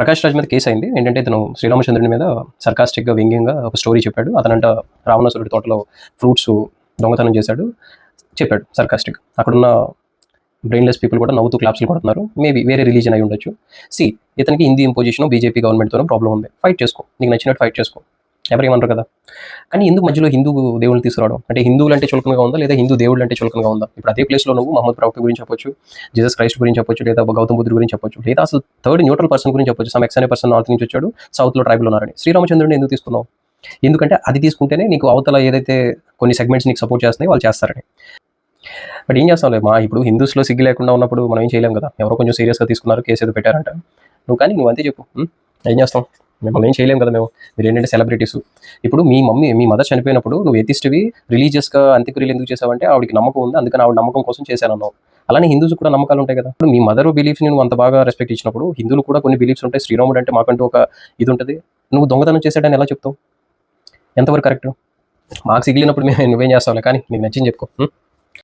ప్రకాష్ రాజ్ మీద కేసు అయింది. ఏంటంటే ఇతను శ్రీరామచంద్రుని మీద సర్కాస్టిక్గా వ్యంగ్యంగా ఒక స్టోరీ చెప్పాడు. అతనంట రావణాసురుడి తోటలో ఫ్రూట్స్ దొంగతనం చేశాడు చెప్పాడు సర్కాస్టిక్. అక్కడున్న బ్రెయిన్లెస్ పీపుల్ కూడా నవ్వుతూ క్లాప్స్లు కొడుతున్నారు. మేబీ వేరే రిలీజన్ అయి ఉండొచ్చు. ఇతనికి హిందీ ఇంపోజిషన్ బీజేపీ గవర్నమెంట్తోనే ప్రాబ్లం ఉంది. ఫైట్ చేసుకో, నీకు నచ్చినట్టు ఫైట్ చేసుకో, ఎవరేమన్నారు కదా. కానీ ఎందుకు మధ్యలో హిందూ దేవుళ్ళు తీసుకురావడం? అంటే హిందువులు అంటే చులకనగా ఉందా, లేదా హిందూ దేవుళ్ళు అంటే చులకనగా ఉందా? ఇప్పుడు అదే ప్లేస్లో నువ్వు మహమ్మద్ ప్రవక్త గురించి చెప్పొచ్చు, జీసస్ క్రైస్ట్ గురించి చెప్పొచ్చు, లేదా గౌతమ్ బుద్ధుడి గురించి చెప్పొచ్చు, లేదా అసలు థర్డ్ న్యూట్రల్ పర్సన్ గురించి చెప్పొచ్చు. సమ్ ఎక్స్ అనే పర్సన్ నార్త్ నుంచి వచ్చాడు, సౌత్లో ట్రైబల్ ఉన్నారని. శ్రీరామచంద్రుడిని ఎందుకు తీసుకున్నావు? ఎందుకంటే అది తీసుకుంటేనే నీకు అవతల ఏదైతే కొన్ని సెగ్మెంట్స్ నీకు సపోర్ట్ చేస్తున్నాయి వాళ్ళు చేస్తారని. బట్ ఏం చేస్తాం లేదు, ఇప్పుడు హిందూస్లో సిగ్గు లేకుండా ఉన్నప్పుడు మనం ఏం చేయలేం కదా. ఎవరో కొంచెం సీరియస్గా తీసుకున్నారు, కేసు ఏదో పెట్టారంట. నువ్వు అంతే చెప్పు, ఏం చేస్తాం? మిమ్మల్ని ఏం చేయలేం కదా. మీరు ఏంటంటే సెలబ్రిటీస్. ఇప్పుడు మీ మదర్ చనిపోయినప్పుడు నువ్వు ఎథిస్ట్వి, రిలీజియస్గా అంత్యక్రియలు ఎందుకు చేసావంటే ఆవిడకి నమ్మకం ఉంది, అందుకని ఆవిడ నమ్మకం కోసం చేశానన్నావు. అలానే హిందూస్ కూడా నమ్మకాలు ఉంటాయి కదా. ఇప్పుడు మీ మదర్ బిలీఫ్ని నువ్వు అంత బాగా రెస్పెక్ట్ ఇచ్చినప్పుడు హిందువులు కూడా కొన్ని బిలీఫ్స్ ఉంటాయి. శ్రీరాముడు అంటే మాకంటూ ఒక ఇది ఉంటుంది. నువ్వు దొంగతనం చేశాడని ఎలా చెప్తావు? ఎంతవరకు కరెక్ట్? మాకు సిగిలినప్పుడు నువ్వేం చేస్తావులే, కానీ నీకు నచ్చింది చెప్పుకో.